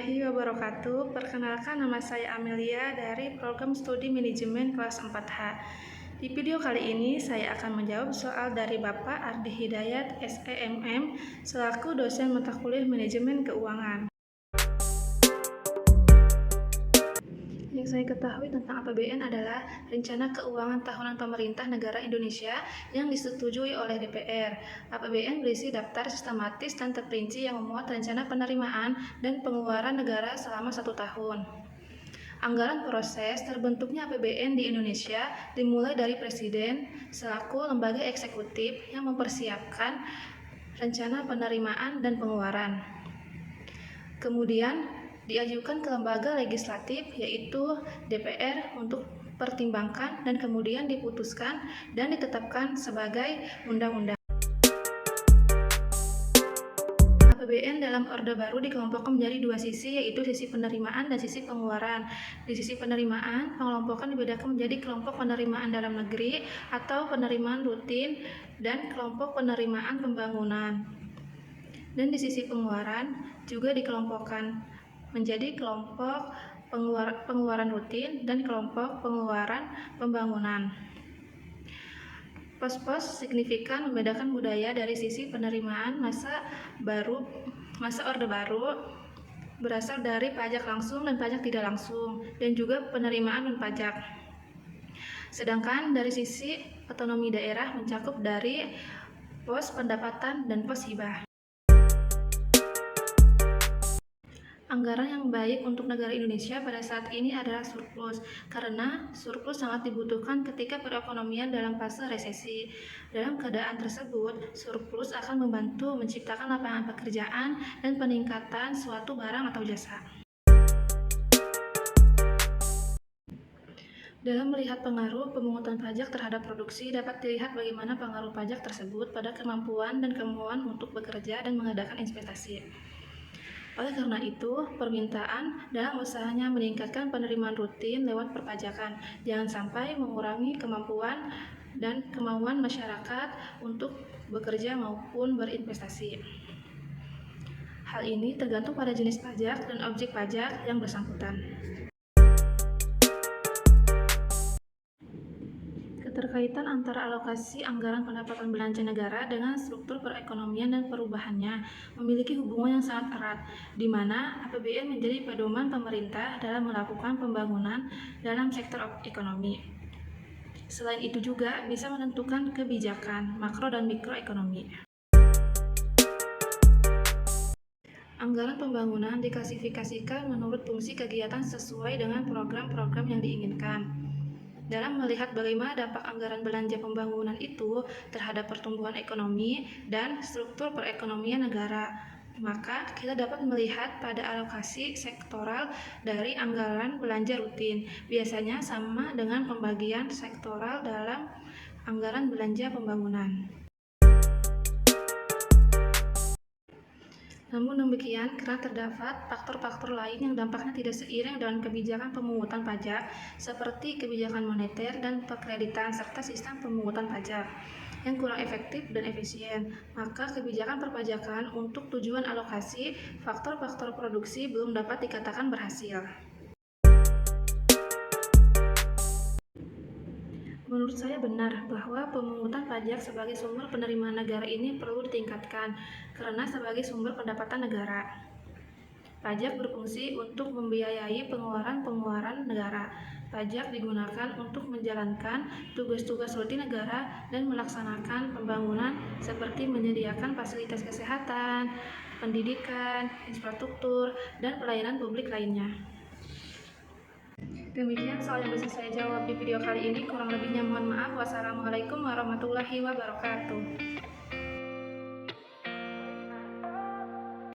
warahmatullahi wabarakatuh. Perkenalkan, nama saya Amelia dari Program Studi Manajemen kelas 4H. Di video kali ini saya akan menjawab soal dari Bapak Ardi Hidayat SEMM selaku dosen mata kuliah Manajemen Keuangan. Yang saya ketahui tentang APBN adalah Rencana Keuangan Tahunan Pemerintah Negara Indonesia yang disetujui oleh DPR. APBN berisi daftar sistematis dan terperinci yang memuat rencana penerimaan dan pengeluaran negara selama 1 tahun. Anggaran proses terbentuknya APBN di Indonesia dimulai dari Presiden selaku lembaga eksekutif yang mempersiapkan rencana penerimaan dan pengeluaran. Kemudian diajukan ke lembaga legislatif yaitu DPR untuk pertimbangkan dan kemudian diputuskan dan ditetapkan sebagai undang-undang. APBN dalam Orde Baru dikelompokkan menjadi 2 sisi, yaitu sisi penerimaan dan sisi pengeluaran. Di sisi penerimaan, pengelompokan dibedakan menjadi kelompok penerimaan dalam negeri atau penerimaan rutin dan kelompok penerimaan pembangunan. Dan di sisi pengeluaran juga dikelompokkan menjadi kelompok pengeluaran rutin dan kelompok pengeluaran pembangunan. Pos-pos signifikan membedakan budaya dari sisi penerimaan masa Orde Baru berasal dari pajak langsung dan pajak tidak langsung dan juga penerimaan non-pajak. Sedangkan dari sisi otonomi daerah mencakup dari pos pendapatan dan pos hibah. Anggaran yang baik untuk negara Indonesia pada saat ini adalah surplus, karena surplus sangat dibutuhkan ketika perekonomian dalam fase resesi. Dalam keadaan tersebut, surplus akan membantu menciptakan lapangan pekerjaan dan peningkatan suatu barang atau jasa. Dalam melihat pengaruh pemungutan pajak terhadap produksi, dapat dilihat bagaimana pengaruh pajak tersebut pada kemampuan dan kemauan untuk bekerja dan mengadakan investasi. Oleh karena itu, permintaan dalam usahanya meningkatkan penerimaan rutin lewat perpajakan, jangan sampai mengurangi kemampuan dan kemauan masyarakat untuk bekerja maupun berinvestasi. Hal ini tergantung pada jenis pajak dan objek pajak yang bersangkutan. Keterkaitan antara alokasi anggaran pendapatan belanja negara dengan struktur perekonomian dan perubahannya memiliki hubungan yang sangat erat, di mana APBN menjadi pedoman pemerintah dalam melakukan pembangunan dalam sektor ekonomi. Selain itu juga bisa menentukan kebijakan makro dan mikroekonomi. Anggaran pembangunan diklasifikasikan menurut fungsi kegiatan sesuai dengan program-program yang diinginkan. Dalam melihat bagaimana dampak anggaran belanja pembangunan itu terhadap pertumbuhan ekonomi dan struktur perekonomian negara, maka kita dapat melihat pada alokasi sektoral dari anggaran belanja rutin, biasanya sama dengan pembagian sektoral dalam anggaran belanja pembangunan. Namun demikian, karena terdapat faktor-faktor lain yang dampaknya tidak seiring dengan kebijakan pemungutan pajak, seperti kebijakan moneter dan perkreditan serta sistem pemungutan pajak yang kurang efektif dan efisien, maka kebijakan perpajakan untuk tujuan alokasi faktor-faktor produksi belum dapat dikatakan berhasil. Menurut saya benar bahwa pemungutan pajak sebagai sumber penerimaan negara ini perlu ditingkatkan karena sebagai sumber pendapatan negara. Pajak berfungsi untuk membiayai pengeluaran negara. Pajak digunakan untuk menjalankan tugas-tugas rutin negara dan melaksanakan pembangunan seperti menyediakan fasilitas kesehatan, pendidikan, infrastruktur, dan pelayanan publik lainnya. Demikian soal yang bisa saya jawab di video kali ini. Kurang lebihnya mohon maaf. Wassalamualaikum warahmatullahi wabarakatuh.